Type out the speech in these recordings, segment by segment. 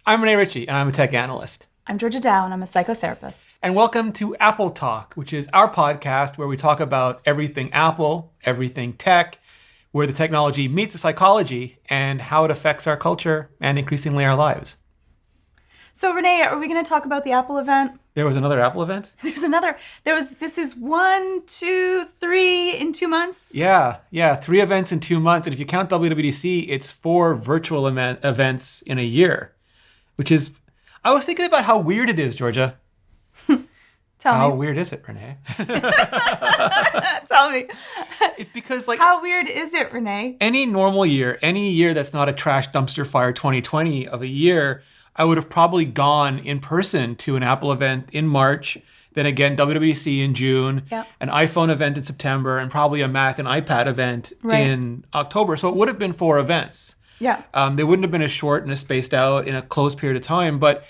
I'm Rene Ritchie, and I'm a tech analyst. I'm Georgia Dow, and I'm a psychotherapist. And welcome to Apple Talk, which is our podcast where we talk about everything Apple, everything tech, where the technology meets the psychology, and how it affects our culture and increasingly our lives. So, Rene, are we going to talk about the Apple event? There was another Apple event? This is 1, 2, 3 in 2 months? Yeah, 3 events in 2 months. And if you count WWDC, it's 4 virtual events in a year, which is, I was thinking about how weird it is, Georgia. How weird is it, Rene? Tell me. Because how weird is it, Rene? Any normal year, any year that's not a trash dumpster fire 2020 of a year, I would have probably gone in person to an Apple event in March, then again WWDC in June, an iPhone event in September, and probably a Mac and iPad event in October. So it would have been 4 events. Yeah. They wouldn't have been as short and as spaced out in a close period of time. But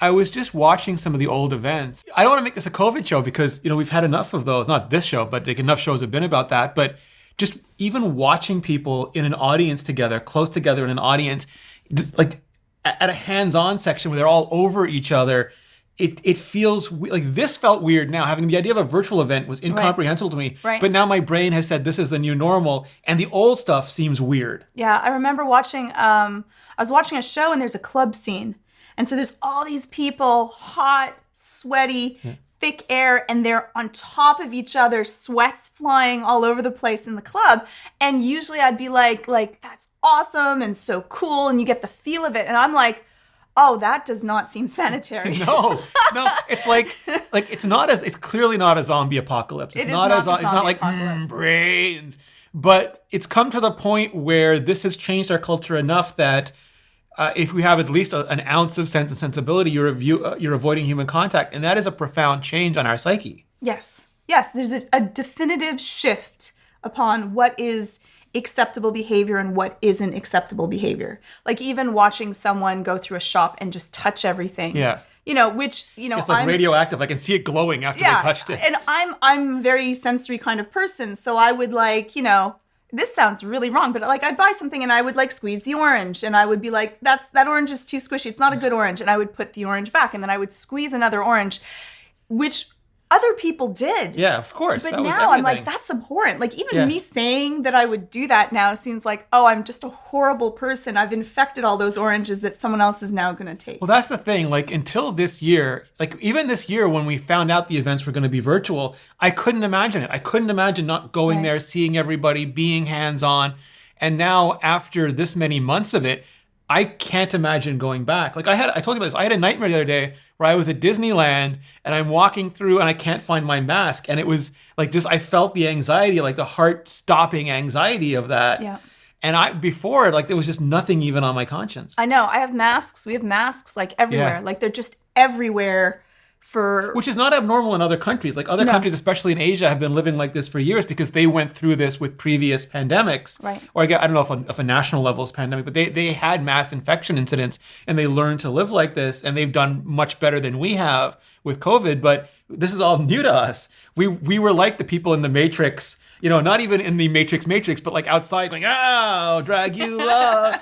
I was just watching some of the old events. I don't want to make this a COVID show because, we've had enough of those. Not this show, but enough shows have been about that. But just even watching people in an audience together, close together in an audience, just like at a hands-on section where they're all over each other, it feels like this felt weird now. Having the idea of a virtual event was incomprehensible to me. Right. But now my brain has said this is the new normal, and the old stuff seems weird. Yeah, I remember watching, I was watching a show and there's a club scene. And so there's all these people, hot, sweaty, thick air, and they're on top of each other, sweat's flying all over the place in the club. And usually I'd be like, that's awesome and so cool, and you get the feel of it. And I'm like, oh, that does not seem sanitary. No, it's it's clearly not a zombie apocalypse. It's not like brains, but it's come to the point where this has changed our culture enough that if we have at least an ounce of sense and sensibility, you're avoiding human contact, and that is a profound change on our psyche. Yes, there's a definitive shift upon what is acceptable behavior and what isn't acceptable behavior. Like even watching someone go through a shop and just touch everything. Yeah. It's like radioactive. I can see it glowing after they touched it. And I'm a very sensory kind of person. So I would this sounds really wrong, but I'd buy something and I would squeeze the orange and I would be like, that orange is too squishy. It's not a good orange. And I would put the orange back and then I would squeeze another orange, which other people did. Yeah, of course. But now I'm like, that's abhorrent. Me saying that I would do that now seems like, oh, I'm just a horrible person. I've infected all those oranges that someone else is now going to take. Well, that's the thing. Until this year, even this year when we found out the events were going to be virtual, I couldn't imagine it. I couldn't imagine not going there, seeing everybody, being hands-on. And now after this many months of it, I can't imagine going back. I told you about this. I had a nightmare the other day where I was at Disneyland and I'm walking through and I can't find my mask. And it was I felt the anxiety, the heart stopping anxiety of that. Yeah. And before, there was just nothing even on my conscience. I know. I have masks. We have masks everywhere. Yeah. They're just everywhere. Which is not abnormal in other countries. Other countries, especially in Asia, have been living like this for years because they went through this with previous pandemics. Right. Or I don't know if a national level is pandemic, but they had mass infection incidents and they learned to live like this, and they've done much better than we have with COVID. But this is all new to us. We were like the people in the Matrix, not even in the Matrix, but outside going, oh, Dragula.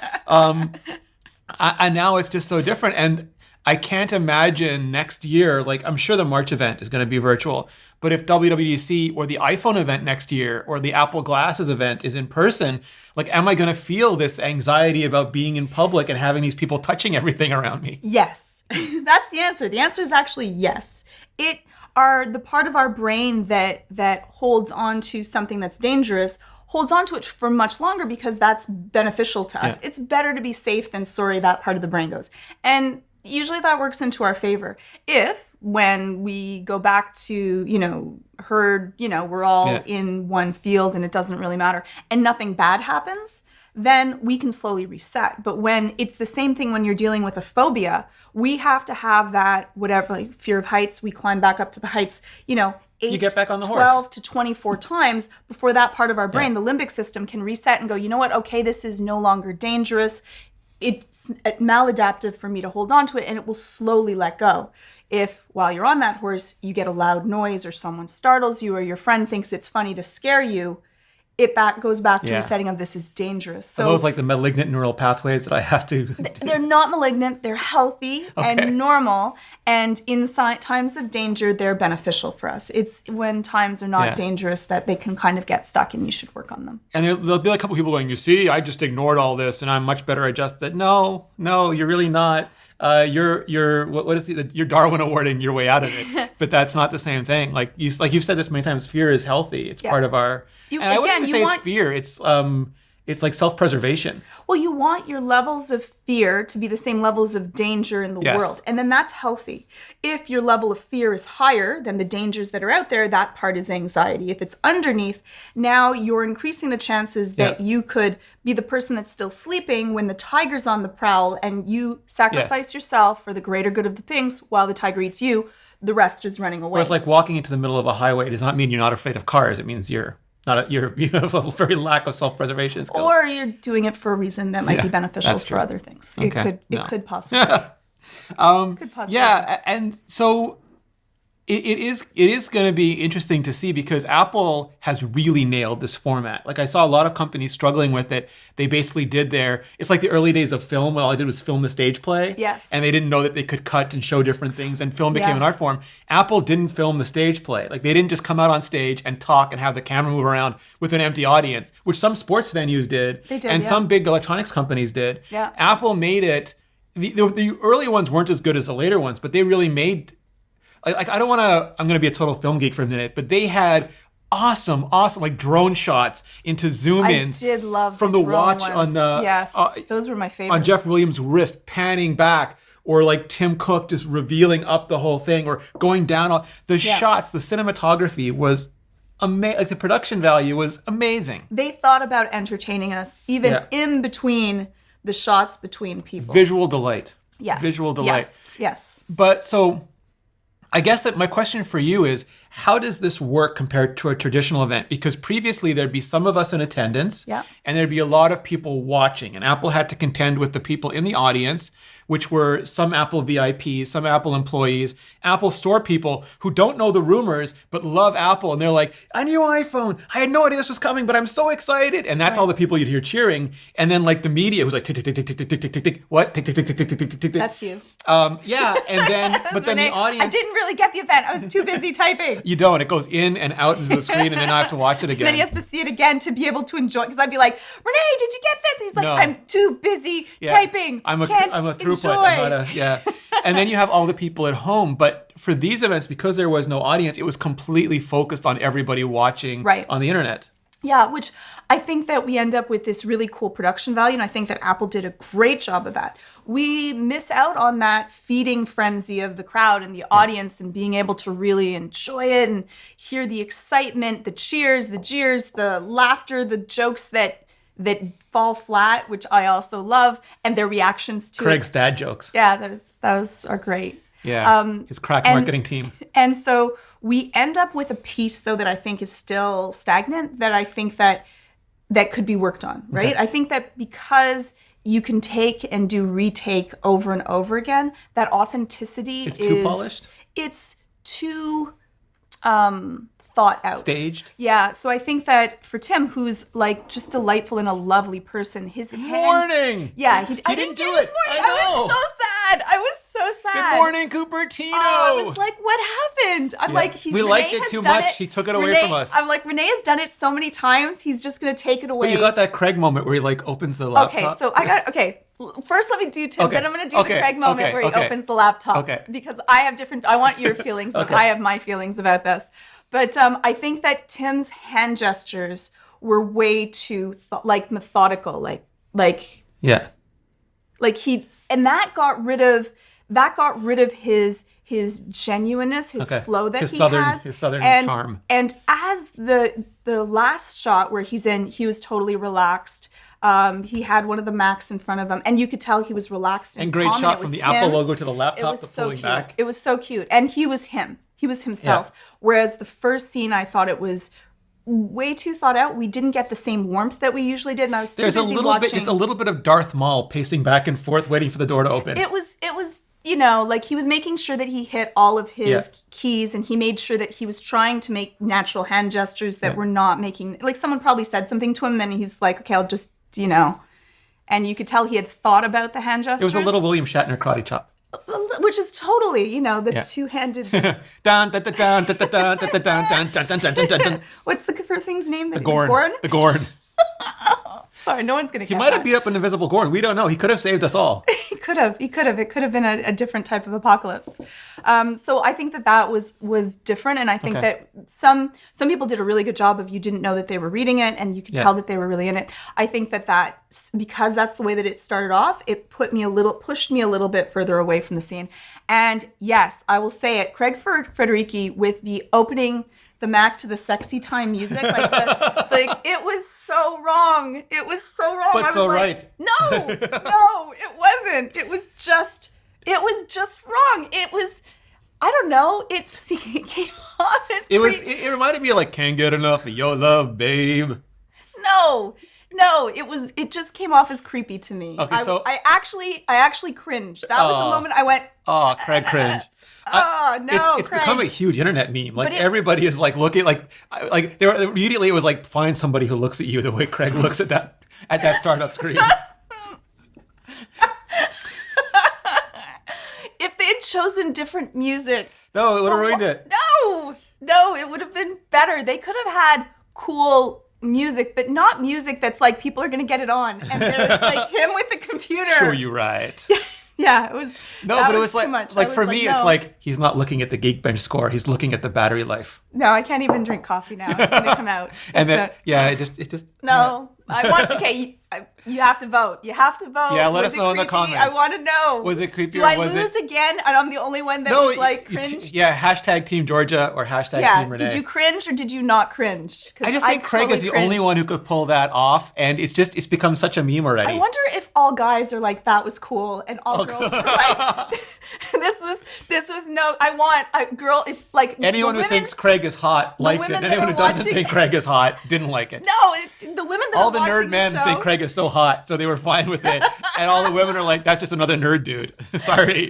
And now it's just so different. And I can't imagine next year, I'm sure the March event is going to be virtual, but if WWDC or the iPhone event next year or the Apple Glasses event is in person, am I going to feel this anxiety about being in public and having these people touching everything around me? Yes. That's the answer. The answer is actually yes. The part of our brain that holds on to something that's dangerous holds on to it for much longer because that's beneficial to us. Yeah. It's better to be safe than sorry, that part of the brain goes. And usually that works into our favor. If, when we go back to, herd, we're all in one field and it doesn't really matter and nothing bad happens, then we can slowly reset. But when it's the same thing when you're dealing with a phobia, we have to have that, fear of heights, we climb back up to the heights, 8, you get back on the 12 horse. to 24 times before that part of our brain, the limbic system, can reset and go, you know what, okay, this is no longer dangerous. It's maladaptive for me to hold on to it, and it will slowly let go. If while you're on that horse, you get a loud noise or someone startles you or your friend thinks it's funny to scare you, it goes back to Yeah. the setting of this is dangerous. So So those like the malignant neural pathways that I have to. they're not malignant, they're healthy and normal. And in times of danger, they're beneficial for us. It's when times are not Yeah. dangerous that they can kind of get stuck and you should work on them. And there'll be like a couple people going, you see, I just ignored all this and I'm much better adjusted. No, you're really not. You're Darwin awarding your way out of it. But that's not the same thing. Like you've said this many times, fear is healthy. It's part of our. And I wouldn't even say it's fear. It's like self-preservation. Well, you want your levels of fear to be the same levels of danger in the world. And then that's healthy. If your level of fear is higher than the dangers that are out there, that part is anxiety. If it's underneath, now you're increasing the chances that you could be the person that's still sleeping when the tiger's on the prowl and you sacrifice yourself for the greater good of the things while the tiger eats you. The rest is running away. Whereas like walking into the middle of a highway does not mean you're not afraid of cars. It means you have a very lack of self-preservation skills. Or you're doing it for a reason that might be beneficial for other things. Okay. It could possibly. Yeah, and so it is going to be interesting to see because Apple has really nailed this format. Like I saw a lot of companies struggling with it. They basically it's like the early days of film when all I did was film the stage play. Yes. And they didn't know that they could cut and show different things and film became an art form. Apple didn't film the stage play. Like they didn't just come out on stage and talk and have the camera move around with an empty audience, which some sports venues did. They did, and some big electronics companies did. Yeah. Apple made it. The early ones weren't as good as the later ones, but they really made. Like I'm going to be a total film geek for a minute, but they had awesome like drone shots into zoom ins. I did love from the watch ones. On the yes, those were my favorites. On Jeff Williams' wrist panning back, or like Tim Cook just revealing up the whole thing, or going down on the shots. The cinematography was amazing. Like the production value was amazing. They thought about entertaining us even in between the shots between people. Visual delight. Yes. Visual delight. Yes. But so I guess that my question for you is, how does this work compared to a traditional event? Because previously there'd be some of us in attendance and there'd be a lot of people watching. And Apple had to contend with the people in the audience, which were some Apple VIPs, some Apple employees, Apple Store people who don't know the rumors but love Apple. And they're like, a new iPhone. I had no idea this was coming, but I'm so excited. And that's all the people you'd hear cheering. And then like the media was like, tick, tick, tick, tick, tick, tick, tick, tick, tick. What? Tick, tick, tick, tick, tick, tick, tick, tick. That's you. Yeah. And then, but then Rene. the audience. I didn't really get the event. I was too busy typing. You don't. It goes in and out into the screen, and then I have to watch it again. And then he has to see it again to be able to enjoy. Because I'd be like, Rene, did you get this? And he's like, I'm too busy typing. I'm a throughput. Enjoy. And then you have all the people at home. But for these events, because there was no audience, it was completely focused on everybody watching on the internet. Yeah, which I think that we end up with this really cool production value, and I think that Apple did a great job of that. We miss out on that feeding frenzy of the crowd and the audience and being able to really enjoy it and hear the excitement, the cheers, the jeers, the laughter, the jokes that fall flat, which I also love, and their reactions to Craig's dad jokes. Yeah, those are great. Yeah, his crack marketing team. And so we end up with a piece, though, that I think is still stagnant, that I think that could be worked on, right? Okay. I think that because you can take and do retake over and over again, that authenticity is too polished? It's too thought out. Staged? Yeah. So I think that for Tim, who's like just delightful and a lovely person, his morning. Yeah. He didn't do it. I know. I was so sad. Good morning, Cupertino. I was like, what happened? I'm like, we liked it too much. He took it away from us. I'm like, Rene has done it so many times. He's just going to take it away. But you got that Craig moment where he like opens the laptop. First let me do Tim, then I'm going to do the Craig moment where he opens the laptop. Okay. Because I want your feelings, but I have my feelings about this. But I think that Tim's hand gestures were way too methodical, and that got rid of his genuineness, his flow that he has, his southern charm. And as the last shot where he was totally relaxed. He had one of the Macs in front of him, and you could tell he was relaxed and great calm, shot from the Apple logo to the laptop. It was so cute. Back. It was so cute, and he was him. He was himself. Yeah. Whereas the first scene, I thought it was way too thought out. We didn't get the same warmth that we usually did, and I was too busy watching. Just a little bit of Darth Maul pacing back and forth, waiting for the door to open. It was you know, like he was making sure that he hit all of his Yeah. keys, and he made sure that he was trying to make natural hand gestures that were not making, like someone probably said something to him, then he's like, okay, I'll just, you know, and you could tell he had thought about the hand gestures. It was a little William Shatner karate chop. Which is totally, you know, the two-handed. Dun, dun, dun, dun, dun, dun, dun, dun, dun, dun, dun, dun, dun, dun. What's the first thing's name? The Gorn. The Gorn. Sorry, no one's gonna. He might have beat up an invisible Gorn. We don't know. He could have saved us all. He could have. It could have been a different type of apocalypse. So I think that was different, and I think that some people did a really good job of, you didn't know that they were reading it, and you could tell that they were really in it. I think that because that's the way that it started off, it pushed me a little bit further away from the scene. And yes, I will say it, Craig Federighi with the opening the Mac to the sexy time music, like it was so wrong. It was so wrong. But I was so like, right. No, it wasn't. It was just wrong. It was, I don't know. It came off as It reminded me of like, can't get enough of your love, babe. No, it just came off as creepy to me. Okay, so I actually cringed. That was a moment I went, oh, Craig cringe. It's Craig. become a huge internet meme. Like everybody is like looking like immediately it was like, find somebody who looks at you the way Craig looks at that startup screen. If they had chosen different music, No, it would have ruined it. No, it would have been better. They could have had cool music, but not music that's like people are gonna get it on, and there's like him with the computer. Sure, you're right. Yeah, it was. No, that but it was too like, much. like I was for me, no. it's like he's not looking at the Geekbench score; he's looking at the battery life. No, I can't even drink coffee now. It's gonna come out. And then, it just. No, I want. Okay, you have to vote. You have to vote. Yeah, let Was us it know in the creepy? comments. I want to know. Was it creepy? Do or I was lose it... again? And I'm the only one that was like cringed. Yeah, hashtag Team Georgia or hashtag Team Rene. Did you cringe or did you not cringe? I just think Craig is the only one who could pull that off, and it's become such a meme already. I wonder if all guys are like, that was cool, and all girls are like, this was no. Girl, if like anyone who thinks Craig is hot liked it. Anyone who doesn't think Craig is hot didn't like it. No, the women that all are the watching nerd men the show, think Craig is so hot, so they were fine with it, and all the women are like, that's just another nerd dude. Sorry.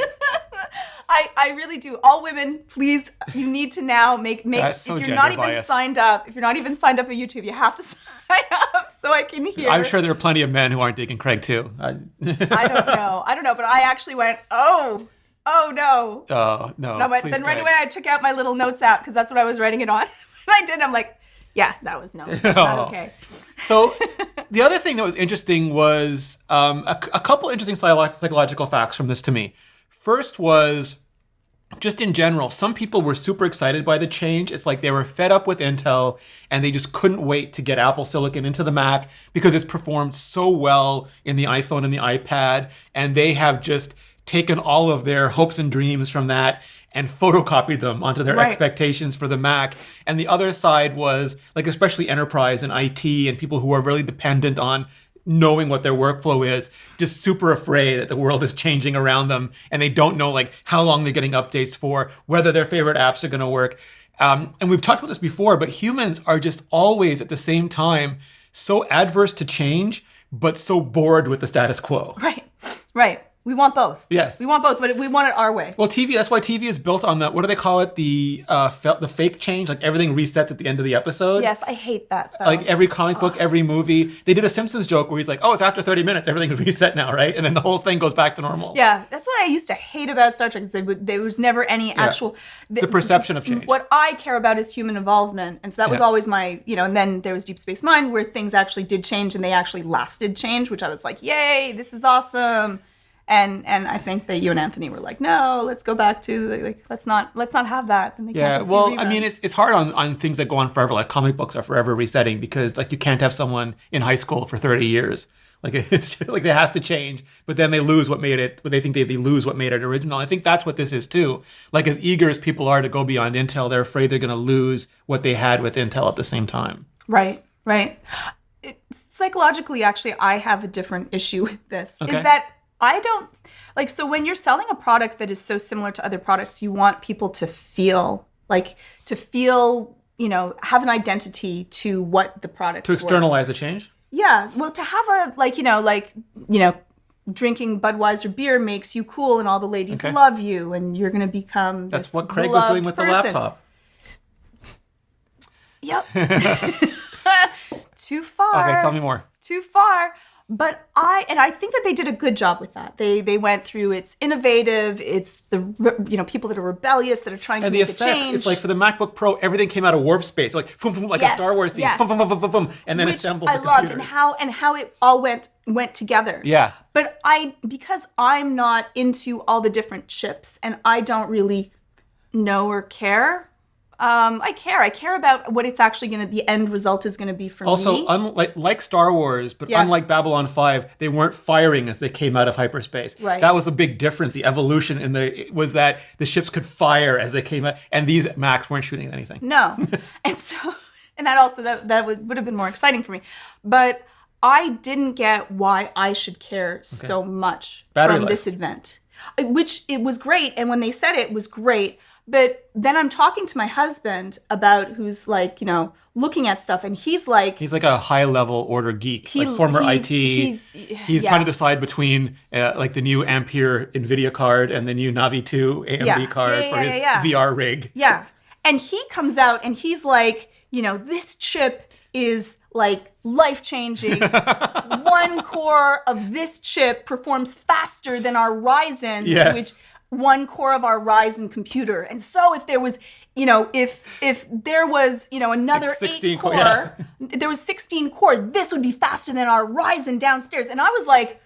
I really do. All women, please, you need to now make so if you're not even gender-biased. signed up, if you're not even signed up on YouTube, you have to sign up so I can hear. I'm sure there are plenty of men who aren't digging Craig too. I don't know, but I actually went, oh no. Oh no. No, but then right away I took out my little notes app because that's what I was writing it on. And I did. I'm like, yeah, that was not okay. So the other thing that was interesting was a couple interesting psychological facts from this to me. First was, just in general, some people were super excited by the change. It's like they were fed up with Intel and they just couldn't wait to get Apple Silicon into the Mac because it's performed so well in the iPhone and the iPad. And they have just taken all of their hopes and dreams from that and photocopied them onto their expectations for the Mac. And the other side was, like, especially enterprise and IT and people who are really dependent on knowing what their workflow is, just super afraid that the world is changing around them and they don't know like how long they're getting updates for, whether their favorite apps are going to work. And we've talked about this before, but humans are just always at the same time so adverse to change, but so bored with the status quo. Right. We want both. Yes. We want both, but we want it our way. Well, TV, that's why TV is built on what do they call it? The fake change, like everything resets at the end of the episode. Yes, I hate that though. Like every comic book, every movie. They did a Simpsons joke where he's like, oh, it's after 30 minutes, everything's reset now, right? And then the whole thing goes back to normal. Yeah, that's what I used to hate about Star Trek. There was never any actual... The perception of change. What I care about is human involvement. And so that was always my, and then there was Deep Space Nine where things actually did change and they actually lasted change, which I was like, yay, this is awesome. And I think that you and Anthony were like, no, let's go back to let's not have that. Then they can't just do reruns. I mean, it's hard on things that go on forever, like comic books are forever resetting because like you can't have someone in high school for 30 years. Like it's just, like it has to change, but then they lose what made it. But they think they lose what made it original. I think that's what this is too. Like as eager as people are to go beyond Intel, they're afraid they're going to lose what they had with Intel at the same time. Right. Psychologically, actually, I have a different issue with this. Okay. Is that I don't like, so when you're selling a product that is so similar to other products, you want people to feel, have an identity to what the product To externalize the change? Yeah. Well, to have a, drinking Budweiser beer makes you cool and all the ladies Okay. love you and you're going to become That's this what Craig was beloved doing with person. the laptop. Yep. Too far. Okay, tell me more. Too far. But I think that they did a good job with that. They went through, it's innovative, it's the people that are rebellious, that are trying to And the make a effects, change. it's like for the MacBook Pro, everything came out of warp space, like boom, boom, like a Yes, Star Wars scene, yes. boom, boom, boom, boom, boom, boom, and then Which assembled I the loved, computers. and how it all went together. Yeah. But because I'm not into all the different chips and I don't really know or care. I care about what it's actually the end result is gonna be for Also, me. like Star Wars, but Yeah. unlike Babylon 5, they weren't firing as they came out of hyperspace. Right. That was a big difference. The evolution was that the ships could fire as they came out, and these Macs weren't shooting at anything. No. And so, and that also, that would have been more exciting for me. But I didn't get why I should care so much Battery from life. this event, which it was great. And when they said it was great. But then I'm talking to my husband about who's like, looking at stuff. And he's like, He's like a high-level order geek, like former IT. He's yeah. trying to decide between like the new Ampere NVIDIA card and the new Navi 2 AMD Yeah. card Yeah, for yeah, his yeah, yeah. VR rig. Yeah. And he comes out and he's like, this chip is like life-changing. One core of this chip performs faster than our Ryzen, Yes. which one core of our Ryzen computer. And so if there was, if there was, another Like 16 8 core, yeah. there was 16 core, this would be faster than our Ryzen downstairs. And I was like,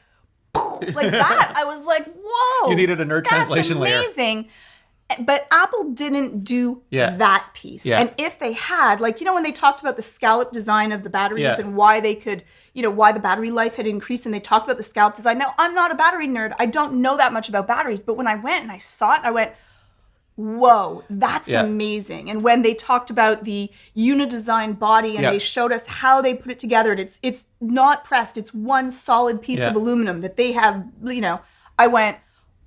like that. I was like, whoa. You needed a nerd translation layer. That's amazing. But Apple didn't do Yeah. that piece. Yeah. And if they had, like, when they talked about the scallop design of the batteries Yeah. and why they could, why the battery life had increased and they talked about the scallop design. Now, I'm not a battery nerd. I don't know that much about batteries. But when I went and I saw it, I went, whoa, that's Yeah. amazing. And when they talked about the unidesign body and Yeah. they showed us how they put it together, and it's not pressed, it's one solid piece Yeah. of aluminum that they have, I went,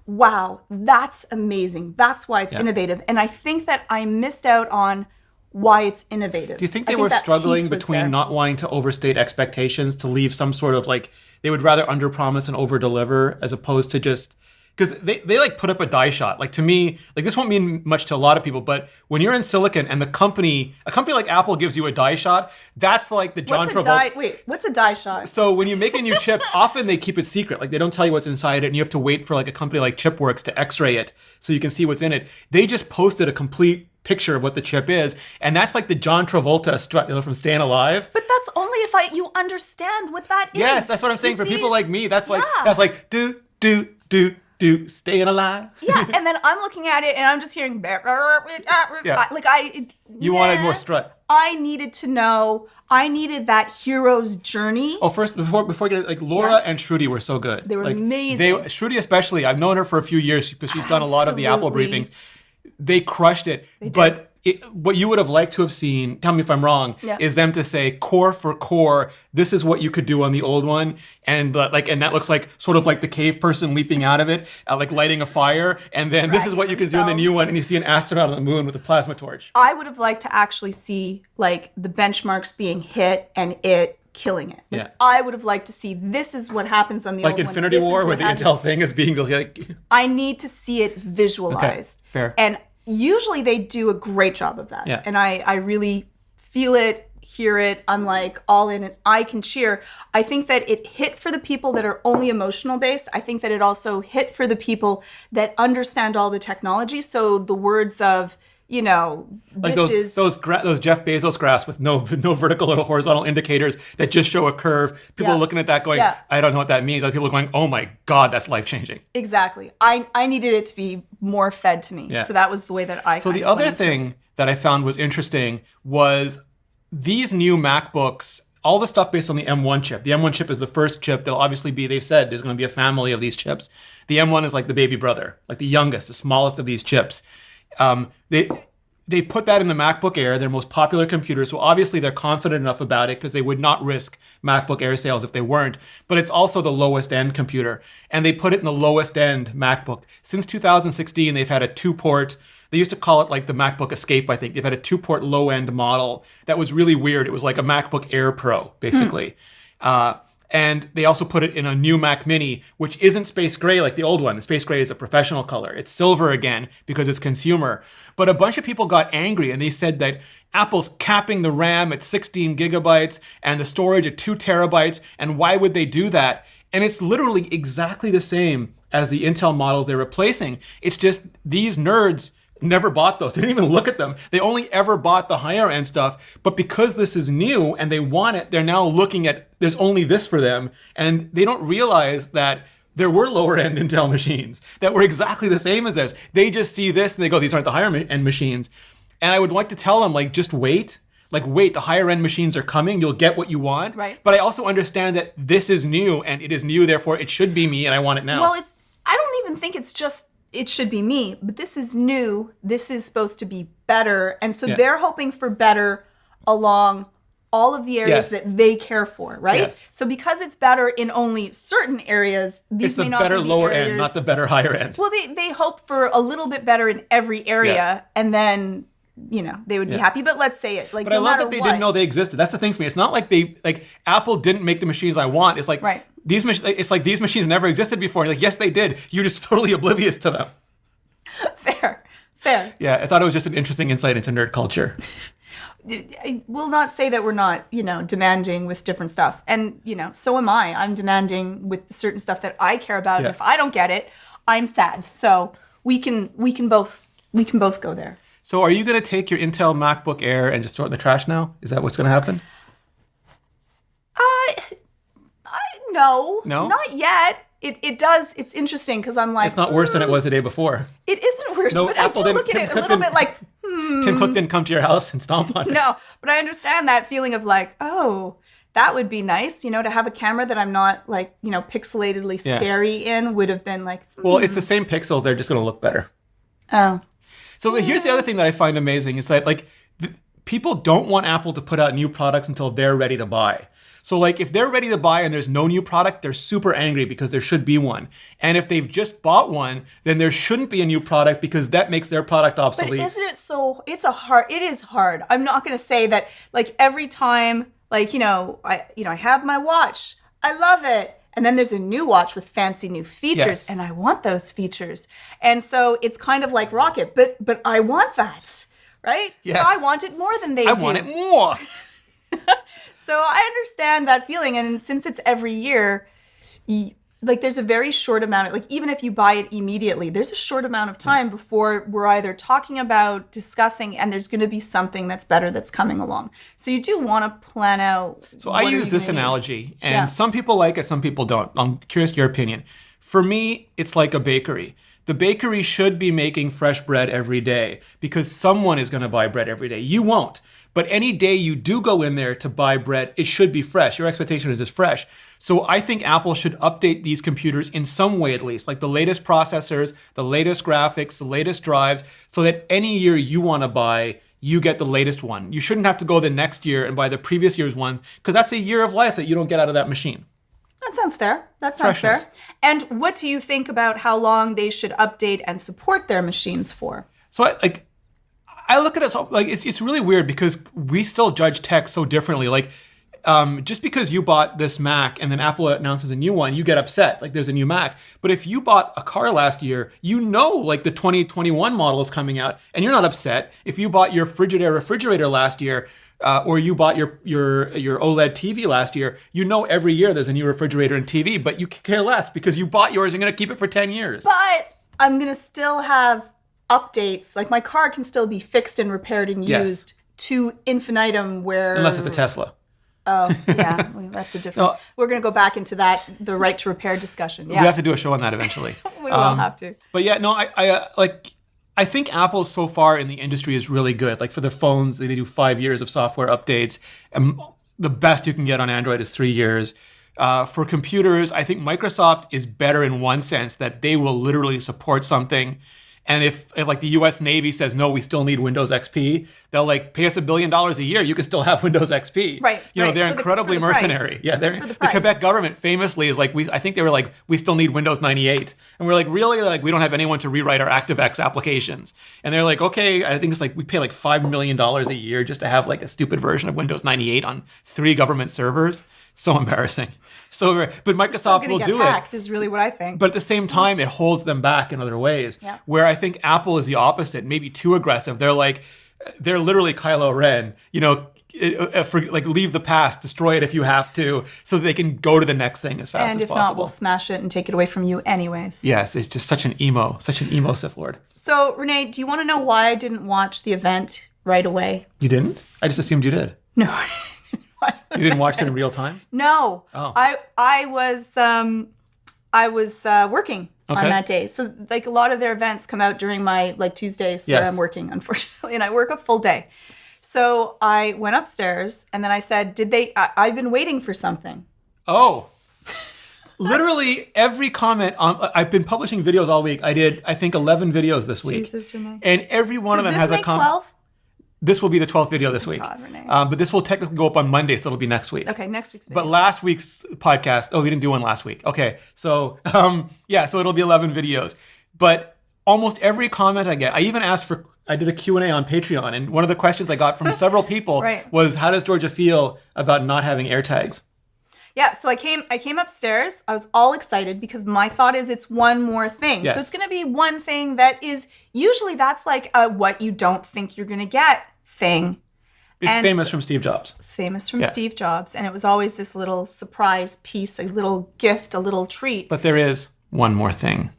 wow, that's amazing. That's why it's innovative. And I think that I missed out on why it's innovative. Do you think I they were that struggling piece was between there. not wanting to overstate expectations to leave some sort of like, they would rather underpromise and overdeliver as opposed to just, because they like put up a die shot. Like to me, like this won't mean much to a lot of people, but when you're in silicon and a company like Apple gives you a die shot, that's like the John Travolta. What's a die shot? So when you make a new chip, often they keep it secret. Like they don't tell you what's inside it, and you have to wait for like a company like Chipworks to X-ray it so you can see what's in it. They just posted a complete picture of what the chip is, and that's like the John Travolta strut from Staying Alive. But that's only if you understand what that is. Yes, that's what I'm saying. You For see? people like me, that's like Yeah. that's like staying alive. Yeah, and then I'm looking at it and I'm just hearing, Yeah. You wanted more strut. I needed to know. I needed that hero's journey. Oh, first before we get it, like Laura Yes. and Shruti were so good. They were like, amazing. Shruti especially. I've known her for a few years because she's done a lot of the Apple Absolutely. briefings. They crushed it. But what you would have liked to have seen, tell me if I'm wrong, Yeah. is them to say core for core, this is what you could do on the old one, and and that looks like sort of like the cave person leaping out of it, like lighting a fire, and then this is what you can do in the new themselves. one, and you see an astronaut on the moon with a plasma torch. I would have liked to actually see like the benchmarks being hit and it killing it. Like, Yeah. I would have liked to see this is what happens on the Like old one. Infinity This is War, where what the happens. Intel thing is being like, I need to see it visualized. Okay, fair. And usually they do a great job of that. Yeah. And I really feel it, hear it. I'm like all in and I can cheer. I think that it hit for the people that are only emotional based. I think that it also hit for the people that understand all the technology. So the words of, like this those Jeff Bezos graphs with no vertical or horizontal indicators that just show a curve. People Yeah. are looking at that going, Yeah. I don't know what that means. Other people are going, oh my God, that's life changing. Exactly. I needed it to be more fed to me. Yeah. So that was the way that I So kind the of other went into it. thing that I found was interesting was these new MacBooks, all the stuff based on the M1 chip. The M1 chip is the first chip. They'll obviously be, they've said there's going to be a family of these chips. The M1 is like the baby brother, like the youngest, the smallest of these chips. They put that in the MacBook Air, their most popular computer. So obviously they're confident enough about it because they would not risk MacBook Air sales if they weren't. But it's also the lowest end computer. And they put it in the lowest end MacBook. Since 2016, they've had a 2-port, they used to call it like the MacBook Escape, I think. They've had a 2-port low end model that was really weird. It was like a MacBook Air Pro, basically. And they also put it in a new Mac Mini, which isn't space gray like the old one. The space gray is a professional color. It's silver again because it's consumer. But a bunch of people got angry and they said that Apple's capping the RAM at 16 gigabytes and the storage at 2 terabytes. And why would they do that? And it's literally exactly the same as the Intel models they're replacing. It's just these nerds never bought those. They didn't even look at them. They only ever bought the higher end stuff. But because this is new and they want it, they're now looking at there's only this for them. And they don't realize that there were lower end Intel machines that were exactly the same as this. They just see this and they go, these aren't the higher end machines. And I would like to tell them, like, just wait. Like, wait, the higher end machines are coming. You'll get what you want. Right. But I also understand that this is new and it is new. Therefore, it should be me and I want it now. Well, I don't even think it's just it should be me, but this is new. This is supposed to be better. And so they're hoping for better along all of the areas that they care for, right? Yes. So because it's better in only certain areas, these may not be the better lower areas, end, not the better higher end. Well, they hope for a little bit better in every area, and then they would be happy. But let's say it, like, but no I love matter that they what, didn't know they existed. That's the thing for me. It's not like Apple didn't make the machines I want. It's like it's like these machines never existed before. Like, yes, they did. You're just totally oblivious to them. Fair. Yeah, I thought it was just an interesting insight into nerd culture. I will not say that we're not, demanding with different stuff. And, so am I. I'm demanding with certain stuff that I care about. Yeah. And if I don't get it, I'm sad. So we can both go there. So are you going to take your Intel MacBook Air and just throw it in the trash now? Is that what's going to happen? No. No? Not yet. It does. It's interesting because I'm like... It's not worse than it was the day before. It isn't worse, No, but Apple I do didn't- look at Tim it a Cook little didn't- bit like, Tim Cook didn't come to your house and stomp on it. No, but I understand that feeling of like, oh, that would be nice, to have a camera that I'm not like, pixelatedly scary in would have been like... Well, it's the same pixels. They're just going to look better. Oh. So here's the other thing that I find amazing is that people don't want Apple to put out new products until they're ready to buy. So like if they're ready to buy and there's no new product, they're super angry because there should be one. And if they've just bought one, then there shouldn't be a new product because that makes their product obsolete. But isn't it so, it is hard. I'm not going to say that like every time, like, I have my watch, I love it. And then there's a new watch with fancy new features and I want those features. And so it's kind of like Rocket, but I want that, right? Yes. I want it more than they do. I want it more. So I understand that feeling. And since it's every year, there's a very short amount of, even if you buy it immediately, there's a short amount of time before we're either talking about, discussing, and there's going to be something that's better that's coming along. So you do want to plan out. So I use this analogy, and some people like it, some people don't. I'm curious your opinion. For me, it's like a bakery. The bakery should be making fresh bread every day because someone is going to buy bread every day. You won't. But any day you do go in there to buy bread, it should be fresh. Your expectation is it's fresh. So I think Apple should update these computers in some way at least, like the latest processors, the latest graphics, the latest drives, so that any year you want to buy, you get the latest one. You shouldn't have to go the next year and buy the previous year's one because that's a year of life that you don't get out of that machine. That sounds fair. That sounds Freshness. fair. And what do you think about how long they should update and support their machines for? So I look at it like it's really weird because we still judge tech so differently. Like just because you bought this Mac and then Apple announces a new one, you get upset. Like there's a new Mac. But if you bought a car last year, like the 2021 model is coming out and you're not upset. If you bought your Frigidaire refrigerator last year, or you bought your OLED TV last year, every year there's a new refrigerator and TV, but you care less because you bought yours and you're going to keep it for 10 years. But I'm going to still have updates. Like my car can still be fixed and repaired and used to infinitum where... Unless it's a Tesla. Oh, yeah. Well, that's a different... We're going to go back into the right to repair discussion. Yeah. We have to do a show on that eventually. We will have to. But yeah, no, I think Apple so far in the industry is really good. Like for the phones, they do 5 years of software updates. And the best you can get on Android is 3 years. For computers, I think Microsoft is better in one sense that they will literally support something. And if like the US Navy says, no, we still need Windows XP, they'll pay us $1 billion a year. You can still have Windows XP. Right. They're incredibly mercenary. Yeah. The Quebec government famously is I think they were we still need Windows 98. And we're really? We don't have anyone to rewrite our ActiveX applications. And they're okay, I think it's we pay $5 million a year just to have a stupid version of Windows 98 on 3 government servers. So embarrassing. But Microsoft will do hacked it. is really what I think. But at the same time, it holds them back in other ways. Yeah. Where I think Apple is the opposite, maybe too aggressive. They're literally Kylo Ren, leave the past, destroy it if you have to, so that they can go to the next thing as fast as and if possible. not, we'll smash it and take it away from you anyways. Yes, it's just such an emo Sith Lord. So, Rene, do you want to know why I didn't watch the event right away? You didn't? I just assumed you did. No. You didn't watch it in real time? No. Oh. I was working on that day. So like a lot of their events come out during my Tuesdays that I'm working, unfortunately, and I work a full day. So I went upstairs and then I said, I've been waiting for something. Oh. Literally every comment I've been publishing videos all week. I did, I think, 11 videos this week. Jesus, Rene. And every one of them has a comment. 12? This will be the 12th video this week. God, Rene. But this will technically go up on Monday, so it'll be next week. Okay, next week's video. But last week's podcast, we didn't do one last week. Okay, so so it'll be 11 videos. But almost every comment I get, I did a Q&A on Patreon, and one of the questions I got from several people was, how does Georgia feel about not having AirTags? Yeah, so I came upstairs. I was all excited because my thought is it's one more thing. Yes. So it's going to be one thing that is, usually that's like a what you don't think you're going to get thing. It's famous from Steve Jobs. Famous from Steve Jobs. And it was always this little surprise piece, a little gift, a little treat. But there is one more thing.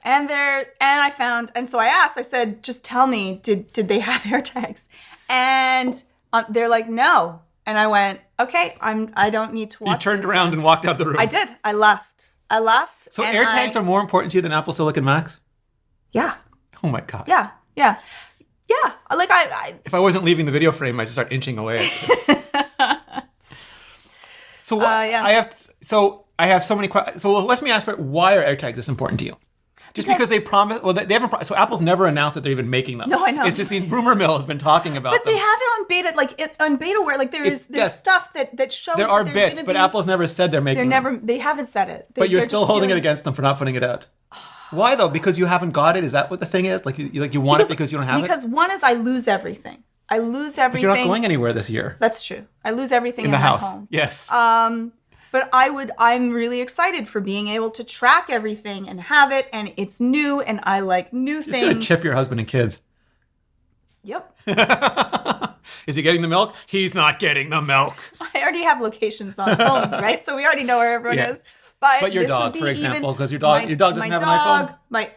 And so I asked, I said, just tell me, did they have AirTags? And they're like, no. And I went, okay, I don't need to watch. You turned around and walked out the room. I did. I left. So AirTags are more important to you than Apple Silicon Macs? Yeah. Oh my God. Yeah. Like if I wasn't leaving the video frame, I'd start inching away. So I have so many questions. So let me ask why are AirTags this important to you? Just because they promise, they haven't. So Apple's never announced that they're even making them. No, I know. It's just the rumor mill has been talking about them. But they have it on beta, on betaware. There's stuff that shows. There are bits, but Apple's never said they're making them. They haven't said it. But you're still holding it against them for not putting it out. Why though? Because you haven't got it? Is that what the thing is? Like you want it because you don't have it? Because one is I lose everything. But you're not going anywhere this year. That's true. I lose everything in the my house. home. Yes. But I'm really excited for being able to track everything and have it, and it's new, and I like new things. Just gonna chip your husband and kids. Yep. Is he getting the milk? He's not getting the milk. I already have locations on phones, right? So we already know where everyone is. But your dog, for example, because your dog doesn't have an iPhone? My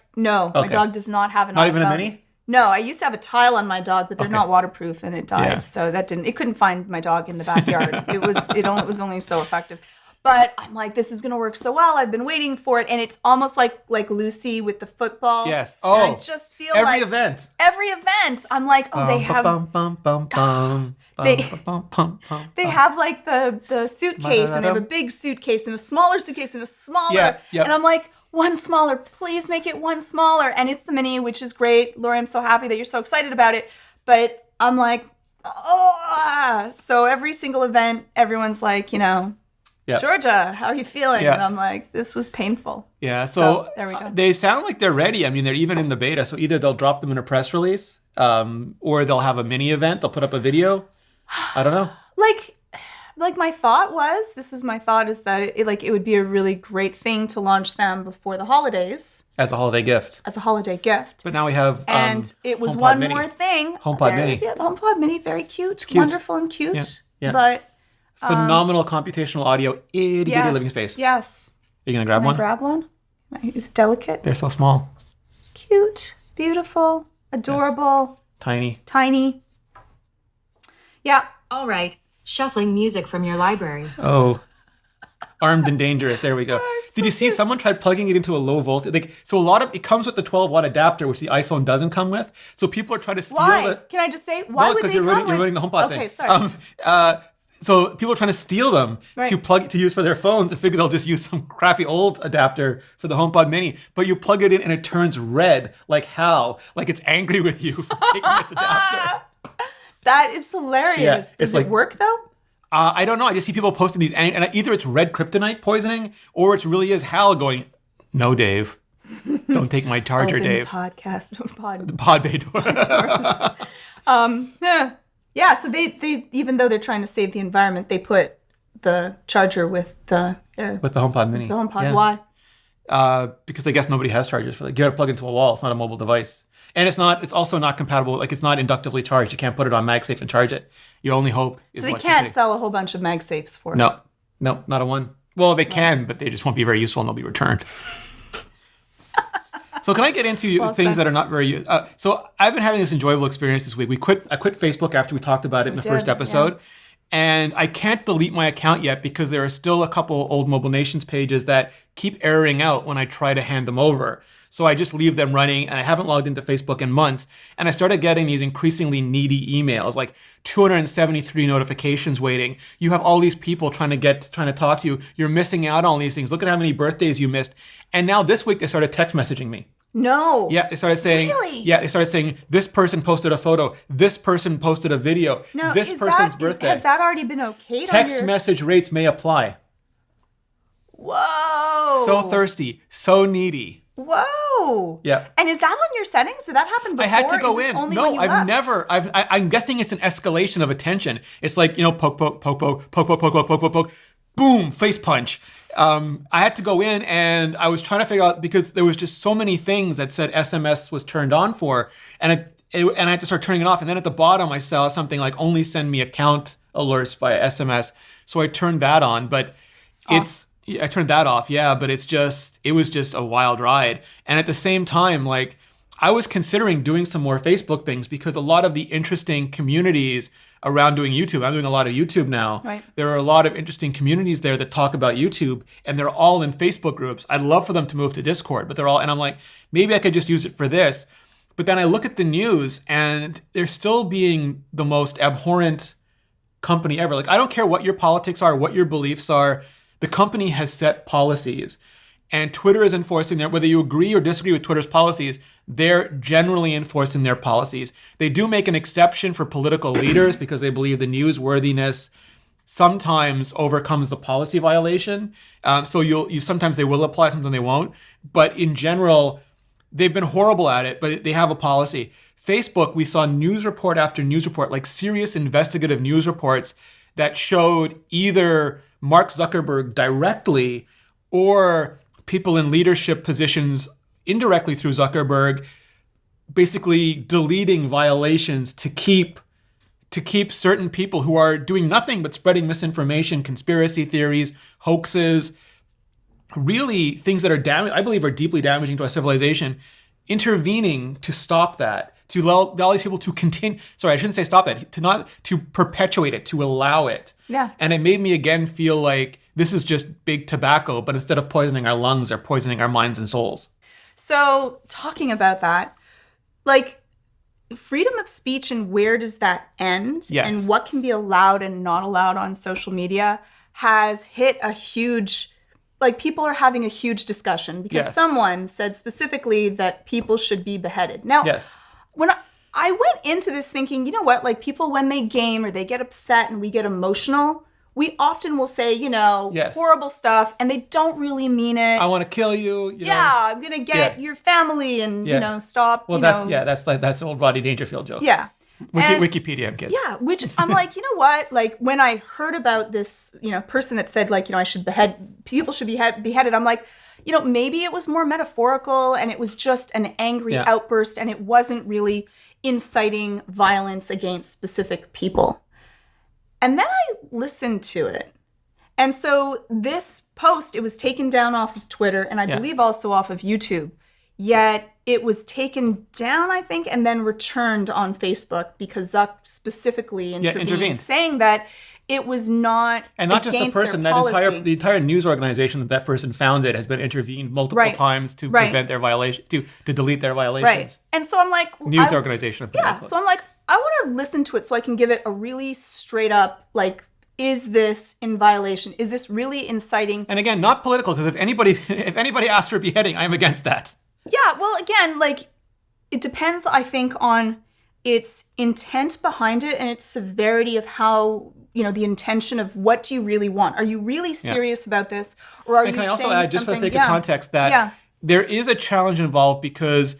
dog does not have an iPhone. Not even a mini? No, I used to have a tile on my dog, but they're not waterproof, and it died. So it couldn't find my dog in the backyard. It was only so effective. But I'm like, this is going to work so well. I've been waiting for it. And it's almost like Lucy with the football. Yes. Oh. And I just feel every event, I'm like, they have. They have like the suitcase, and they have a big suitcase and a smaller suitcase and a smaller. Yeah, yep. And I'm like, one smaller. Please make it one smaller. And it's the mini, which is great. Lori, I'm so happy that you're so excited about it. But I'm like, So every single event, everyone's like, Georgia, how are you feeling? And I'm like, this was painful. Yeah, so there we go. They sound like they're ready. I mean, they're even in the beta. So either they'll drop them in a press release, or they'll have a mini event. They'll put up a video. I don't know. Like my thought is that it would be a really great thing to launch them before the holidays. As a holiday gift. But now we have and it was HomePod one mini. more thing. HomePod mini. Yeah, HomePod mini, very cute. Cute. Wonderful and cute. Yeah. But phenomenal computational audio, itty bitty living space. Yes. Are you gonna grab one? Grab one? It's delicate. They're so small. Cute, beautiful, adorable, tiny. Yeah. All right. Shuffling music from your library. Oh. Armed and dangerous. There we go. Did you see someone tried plugging it into a low voltage? So it comes with the 12-watt adapter, which the iPhone doesn't come with. So people are trying to steal it. Can I just say why would they come with? Because you're running the HomePod thing. Okay, sorry. So people are trying to steal them to use for their phones and figure they'll just use some crappy old adapter for the HomePod mini. But you plug it in and it turns red like Hal, like it's angry with you for taking its adapter. That is hilarious. Yeah, Does it work though? I don't know. I just see people posting these, and either it's red kryptonite poisoning or it really is Hal going, "No, Dave, don't take my charger, Dave." The pod bay door. Yeah. So they even though they're trying to save the environment, they put the charger with the HomePod Mini. The HomePod. Yeah. Why? Because I guess nobody has chargers for that. You got to plug into a wall. It's not a mobile device. And it's also not compatible. Like, it's not inductively charged. You can't put it on MagSafe and charge it. Your only hope is So they can't sell a whole bunch of MagSafes for it. No, not a one. Well, they can, but they just won't be very useful and they'll be returned. So can I get into things that are not very useful? So I've been having this enjoyable experience this week. I quit Facebook after we talked about it in the first episode. Yeah. And I can't delete my account yet because there are still a couple old Mobile Nations pages that keep erroring out when I try to hand them over. So I just leave them running, and I haven't logged into Facebook in months. And I started getting these increasingly needy emails, like 273 notifications waiting. You have all these people trying to talk to you. You're missing out on all these things. Look at how many birthdays you missed. And now this week they started text messaging me. No. Yeah, they started saying. Really? Yeah, they started saying this person posted a photo, this person posted a video, this person's birthday. Has that already been okayed? Text message rates may apply. Whoa. So thirsty, so needy. Whoa. Yeah. And is that on your settings? Did that happen before? I had to go is this in. Only No, when you I've left? never. I'm guessing it's an escalation of attention. It's like, poke, poke, poke, poke, poke, poke, poke, poke, poke, poke, poke, boom, face punch. I had to go in and I was trying to figure out, because there was just so many things that said SMS was turned on for, and I had to start turning it off. And then at the bottom, I saw something like only send me account alerts via SMS. So I turned that on, but I turned that off. Yeah, but it was just a wild ride. And at the same time, like, I was considering doing some more Facebook things because a lot of the interesting communities around doing YouTube, I'm doing a lot of YouTube now. Right. There are a lot of interesting communities there that talk about YouTube, and they're all in Facebook groups. I'd love for them to move to Discord, but and I'm like, maybe I could just use it for this. But then I look at the news and they're still being the most abhorrent company ever. Like, I don't care what your politics are, what your beliefs are. The company has set policies, and Twitter is enforcing them. Whether you agree or disagree with Twitter's policies, they're generally enforcing their policies. They do make an exception for political leaders because they believe the newsworthiness sometimes overcomes the policy violation. So sometimes they will apply, sometimes they won't. But in general, they've been horrible at it, but they have a policy. Facebook, we saw news report after news report, like serious investigative news reports that showed either Mark Zuckerberg directly or people in leadership positions indirectly through Zuckerberg basically deleting violations to keep certain people who are doing nothing but spreading misinformation, conspiracy theories, hoaxes, really things that I believe are deeply damaging to our civilization, intervening to stop that, to allow these people to continue. Sorry, I shouldn't say stop that, to perpetuate it, to allow it. Yeah. And it made me again feel like this is just big tobacco, but instead of poisoning our lungs, they're poisoning our minds and souls. So talking about that, like, freedom of speech and where does that end? Yes. And what can be allowed and not allowed on social media has hit a huge, like, people are having a huge discussion because someone said specifically that people should be beheaded. Now, when I went into this thinking, you know what, like, people, when they game or they get upset and we get emotional, we often will say, horrible stuff, and they don't really mean it. I want to kill you. I'm going to get your family and, stop. Well, that's an old Rodney Dangerfield joke. Yeah. Wikipedia kids. Yeah, which I'm like, you know what? Like, when I heard about this, person that said, like, people should be beheaded, I'm like, maybe it was more metaphorical and it was just an angry outburst and it wasn't really inciting violence against specific people. And then I listened to it. And so this post, it was taken down off of Twitter and I believe also off of YouTube. Yet it was taken down, I think, and then returned on Facebook because Zuck specifically intervened, saying that it was not and not just the person, the entire news organization that person founded has been intervened multiple times to prevent their violation, to delete their violations. Right. And so I'm like, news organization. Yeah. So I'm like, I want to listen to it so I can give it a really straight up, like, is this in violation? Is this really inciting? And again, not political, because if anybody asks for beheading, I'm against that. Yeah, well, again, like, it depends, I think, on its intent behind it and its severity of how, the intention of what do you really want? Are you really serious about this? Or are you saying something? Can I also add, just for the sake of context, that there is a challenge involved because,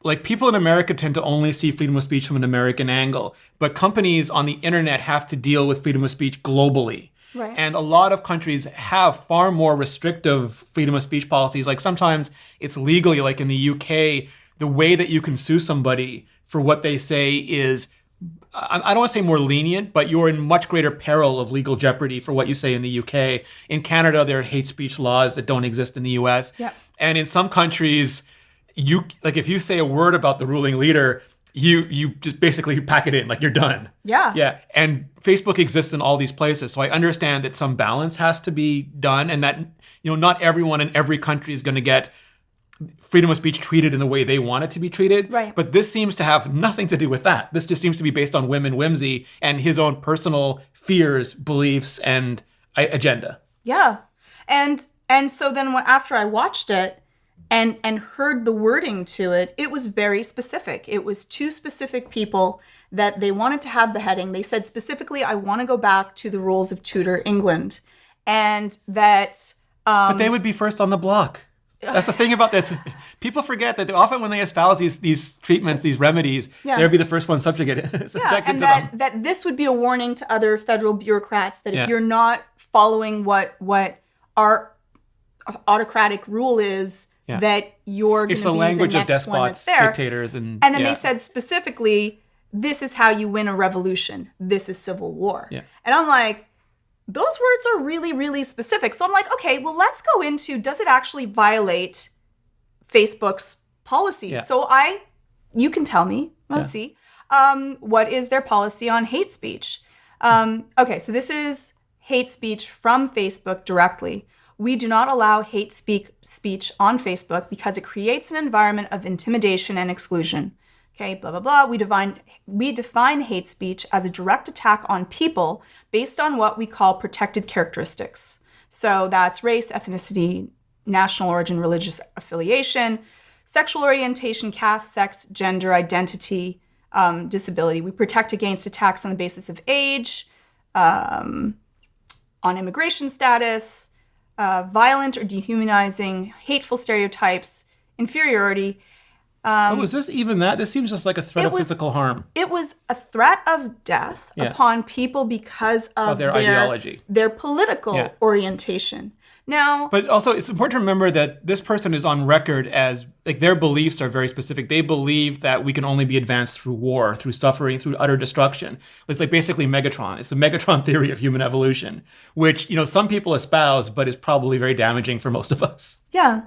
like, people in America tend to only see freedom of speech from an American angle, but companies on the internet have to deal with freedom of speech globally. Right. And a lot of countries have far more restrictive freedom of speech policies. Like sometimes it's legally, like in the UK, the way that you can sue somebody for what they say is, I don't want to say more lenient, but you're in much greater peril of legal jeopardy for what you say in the UK. In Canada, there are hate speech laws that don't exist in the US. Yeah. And in some countries, if you say a word about the ruling leader, you just basically pack it in, like you're done. Yeah. Yeah. And Facebook exists in all these places. So I understand that some balance has to be done and that, not everyone in every country is going to get freedom of speech treated in the way they want it to be treated. Right. But this seems to have nothing to do with that. This just seems to be based on whim and whimsy and his own personal fears, beliefs, and agenda. Yeah. And so then after I watched it and heard the wording to it, it was very specific. It was two specific people that they wanted to have beheading. They said specifically, I want to go back to the rules of Tudor England. And that... but they would be first on the block. That's the thing about this. People forget that often when they espouse these treatments, these remedies, they'll be the first one subjected to and them. that this would be a warning to other federal bureaucrats that if Yeah. you're not following what our autocratic rule is, that you're going It's to the be language the of next one despots, that's there. dictators, and And then they said specifically, this is how you win a revolution. This is civil war. Yeah. And I'm like, those words are really, really specific. So I'm like, okay, well, let's go into, does it actually violate Facebook's policies? Yeah. So you can tell me, let's see, what is their policy on hate speech? Okay, so this is hate speech from Facebook directly. We do not allow hate speech on Facebook because it creates an environment of intimidation and exclusion. Okay, blah, blah, blah. We define hate speech as a direct attack on people based on what we call protected characteristics. So that's race, ethnicity, national origin, religious affiliation, sexual orientation, caste, sex, gender, identity, disability. We protect against attacks on the basis of age, on immigration status, violent or dehumanizing, hateful stereotypes, inferiority. was this even that? This seems just like a threat of physical harm. It was a threat of death upon people because of their ideology, their political orientation. Now, but also it's important to remember that this person is on record as their beliefs are very specific. They believe that we can only be advanced through war, through suffering, through utter destruction. It's like basically Megatron. It's the Megatron theory of human evolution, which some people espouse, but is probably very damaging for most of us. Yeah.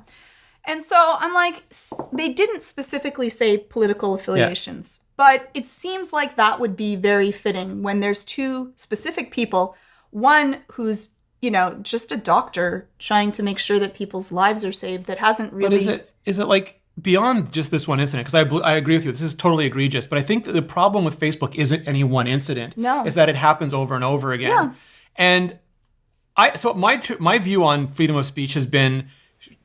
And so I'm like, they didn't specifically say political affiliations, but it seems like that would be very fitting when there's two specific people, one who's, just a doctor trying to make sure that people's lives are saved that hasn't really... But is it like beyond just this one incident? Because I agree with you. This is totally egregious. But I think that the problem with Facebook isn't any one incident. No. It's that it happens over and over again. Yeah. And my view on freedom of speech has been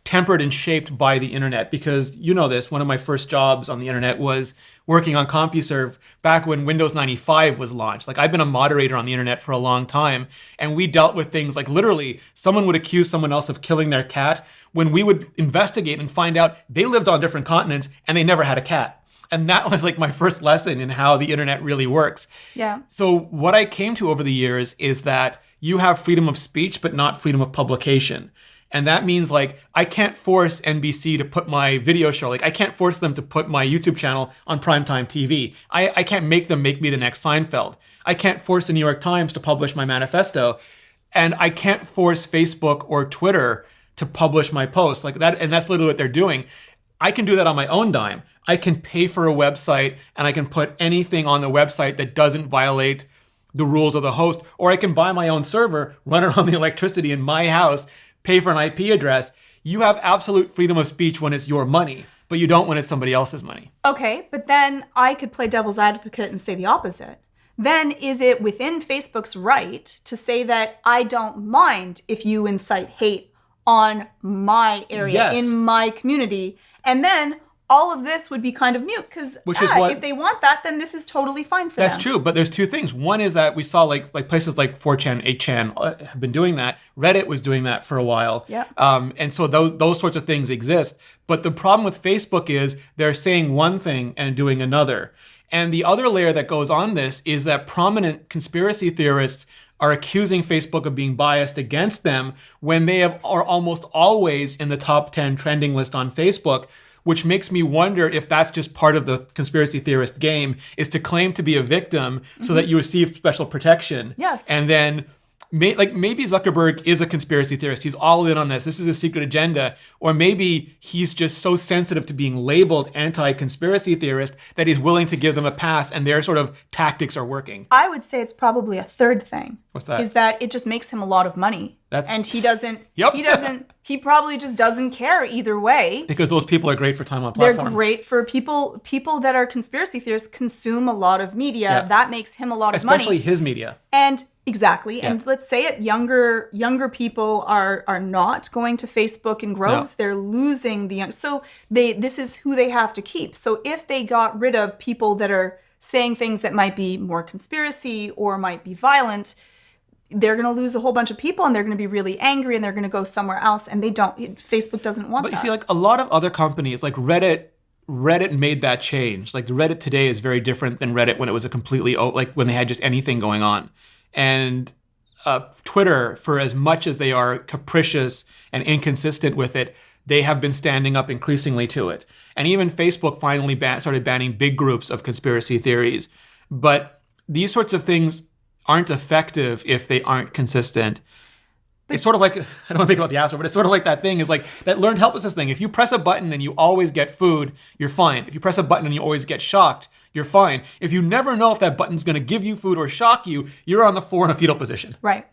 tempered and shaped by the internet, because this, one of my first jobs on the internet was working on CompuServe back when Windows 95 was launched. I've been a moderator on the internet for a long time, and we dealt with things like literally someone would accuse someone else of killing their cat when we would investigate and find out they lived on different continents and they never had a cat. And that was my first lesson in how the internet really works. Yeah. So what I came to over the years is that you have freedom of speech, but not freedom of publication. And that means I can't force NBC to put my video show. I can't force them to put my YouTube channel on primetime TV. I can't make them make me the next Seinfeld. I can't force the New York Times to publish my manifesto. And I can't force Facebook or Twitter to publish my posts that. And that's literally what they're doing. I can do that on my own dime. I can pay for a website and I can put anything on the website that doesn't violate the rules of the host. Or I can buy my own server, run it on the electricity in my house, pay for an IP address. You have absolute freedom of speech when it's your money, but you don't when it's somebody else's money. Okay, but then I could play devil's advocate and say the opposite. Then is it within Facebook's right to say that I don't mind if you incite hate on my area, in my community, and then all of this would be kind of mute because if they want that, then this is totally fine for them. That's true, but there's two things. One is that we saw like places like 4chan, 8chan have been doing that. Reddit was doing that for a while. Yeah. And so those sorts of things exist. But the problem with Facebook is they're saying one thing and doing another. And the other layer that goes on this is that prominent conspiracy theorists are accusing Facebook of being biased against them when they are almost always in the top 10 trending list on Facebook, which makes me wonder if that's just part of the conspiracy theorist game, is to claim to be a victim so that you receive special protection. Yes. And then maybe Zuckerberg is a conspiracy theorist. He's all in on this. This is a secret agenda. Or maybe he's just so sensitive to being labeled anti-conspiracy theorist that he's willing to give them a pass and their sort of tactics are working. I would say it's probably a third thing. What's that? Is that it just makes him a lot of money. And he doesn't, Yep. he probably just doesn't care either way. Because those people are great for time on platform. They're great for people that are conspiracy theorists consume a lot of media. Yeah. That makes him a lot of money. Especially his media. And exactly. Yeah. And let's say it, younger people are not going to Facebook in groves. No. They're losing the young. So this is who they have to keep. So if they got rid of people that are saying things that might be more conspiracy or might be violent, they're going to lose a whole bunch of people and they're going to be really angry and they're going to go somewhere else. And Facebook doesn't want that. But you see, like a lot of other companies, like Reddit made that change. Like Reddit today is very different than Reddit when it was a completely, like when they had just anything going on. And Twitter, for as much as they are capricious and inconsistent with it, they have been standing up increasingly to it. And even Facebook finally started banning big groups of conspiracy theories. But these sorts of things aren't effective if they aren't consistent. It's sort of like, I don't want to make about the App Store, but it's sort of like that thing is like that learned helplessness thing. If you press a button and you always get food, you're fine. If you press a button and you always get shocked, you're fine. If you never know if that button's going to give you food or shock you, you're on the floor in a fetal position. Right.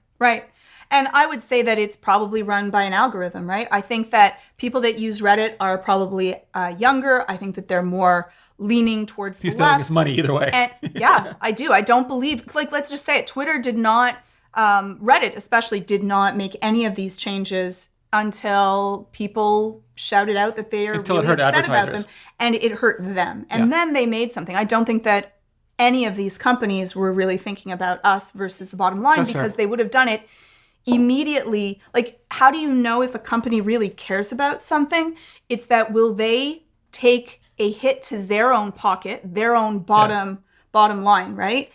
And I would say that it's probably run by an algorithm, right? I think that people that use Reddit are probably younger. I think that they're more leaning towards the He's left. telling us money either way. And yeah, I do. I don't believe, like, let's just say it. Twitter did not, Reddit especially did not make any of these changes until people shouted out that they are Until really it hurt upset about advertisers. them. And it hurt them. And then they made something. I don't think that any of these companies were really thinking about us versus the bottom line That's because fair. they would have done it immediately. Like, how do you know if a company really cares about something? It's that will they take a hit to their own pocket, their own bottom line, right?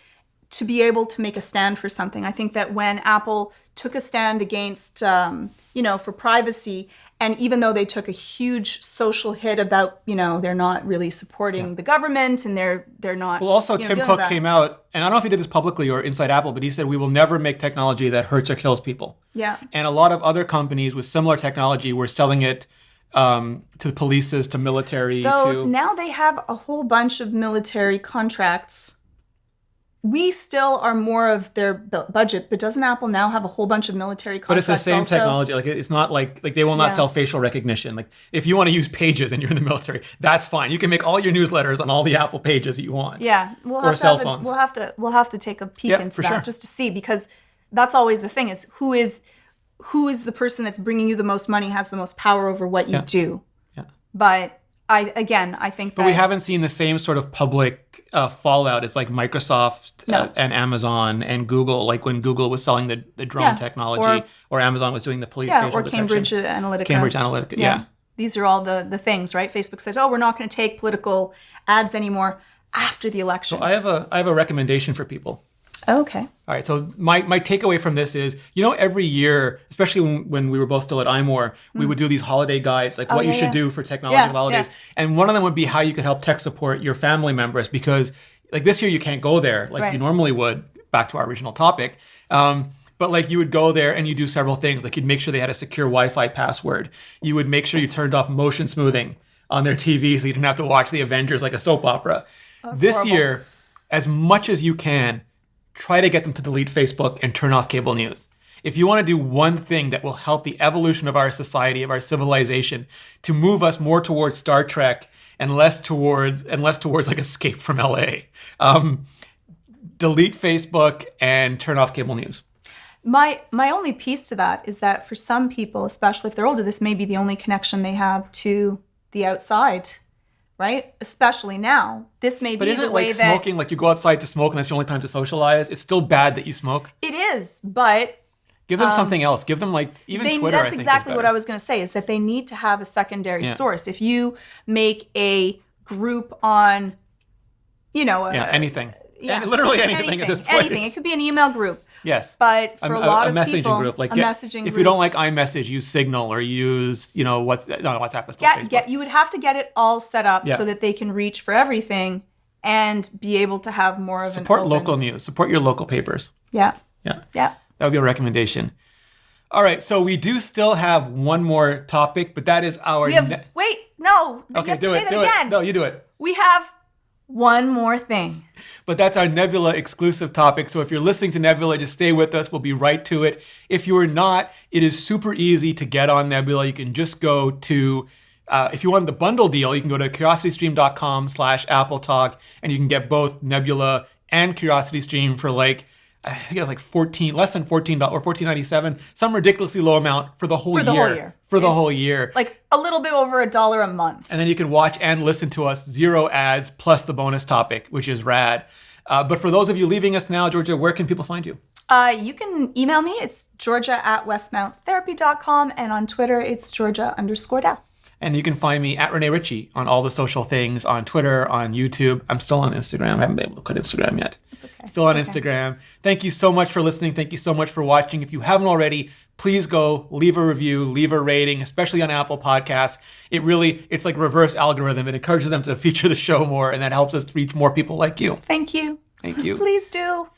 To be able to make a stand for something. I think that when Apple took a stand against, for privacy, and even though they took a huge social hit about, they're not really supporting the government and they're not. Well, also, Tim dealing Cook with that. came out, and I don't know if he did this publicly or inside Apple, but he said, we will never make technology that hurts or kills people. Yeah. And a lot of other companies with similar technology were selling it to the polices, to military, So to... now they have a whole bunch of military contracts. We still are more of their budget, but doesn't Apple now have a whole bunch of military But contracts it's the same also? technology. Like it's not like they will not Yeah. sell facial recognition. Like if you want to use Pages and you're in the military, that's fine. You can make all your newsletters on all the Apple Pages that you want. Yeah, Or cell phones. We'll have to take a peek Yeah, into for that sure. just to see, because that's always the thing: is who is the person that's bringing you the most money has the most power over what you do. Yeah. But I think that But we haven't seen the same sort of public fallout as like Microsoft and Amazon and Google, like when Google was selling the drone Yeah. technology, or Amazon was doing the police yeah, facial or detection. Cambridge Analytica. Cambridge Analytica, yeah. These are all the things, right? Facebook says, "Oh, we're not going to take political ads anymore after the elections." I have a recommendation for people. Okay. All right, so my takeaway from this is, every year, especially when we were both still at iMore, we would do these holiday guides, like what you should do for technology Yeah, and holidays. yeah. And one of them would be how you could help tech support your family members, because like this year you can't go there like Right. you normally would, back to our original topic. But like you would go there and you do several things. Like you'd make sure they had a secure Wi-Fi password. You would make sure you turned off motion smoothing on their TV so you didn't have to watch the Avengers like a soap opera. This horrible. year, as much as you can, try to get them to delete Facebook and turn off cable news. If you want to do one thing that will help the evolution of our society, of our civilization, to move us more towards Star Trek and less towards like Escape from LA, delete Facebook and turn off cable news. My only piece to that is that for some people, especially if they're older, this may be the only connection they have to the outside, right? Especially now. This may But be isn't the it way like that smoking? Like you go outside to smoke and that's the only time to socialize. It's still bad that you smoke. it is, but Give them something else. Give them like even Twitter. I that's think exactly is what better. I was going to say, is that they need to have a secondary Yeah. source. If you make a group on, anything. Yeah. Literally anything at this point. Anything. It could be an email group. Yes. But for a lot of messaging people, group. Like a messaging if group. you don't like iMessage, use Signal or use, WhatsApp is still Facebook. You would have to get it all set up Yeah. so that they can reach for everything and be able to have more of Support an open... local news. Support your local papers. Yeah. Yeah. Yeah. That would be a recommendation. All right. So we do still have one more topic, but that is our... Wait, no. You Okay, have to do say it. that Do again. it. No, you do it. We have one more thing. But that's our Nebula exclusive topic. So if you're listening to Nebula, just stay with us. We'll be right to it. If you are not, it is super easy to get on Nebula. You can just go to, if you want the bundle deal, you can go to curiositystream.com/AppleTalk, and you can get both Nebula and CuriosityStream for I think it was less than $14 or $14.97, some ridiculously low amount for the whole year. For the whole year. Like a little bit over $1 a month. And then you can watch and listen to us, 0 ads, plus the bonus topic, which is rad. But for those of you leaving us now, Georgia, where can people find you? You can email me. It's georgia@westmounttherapy.com. And on Twitter, it's Georgia_Dow. And you can find me at Rene Ritchie on all the social things, on Twitter, on YouTube. I'm still on Instagram. I haven't been able to quit Instagram yet. It's okay. Still on Instagram. Thank you so much for listening. Thank you so much for watching. If you haven't already, please go leave a review, leave a rating, especially on Apple Podcasts. It's like reverse algorithm. It encourages them to feature the show more, and that helps us reach more people like you. Thank you. Thank you. Please do.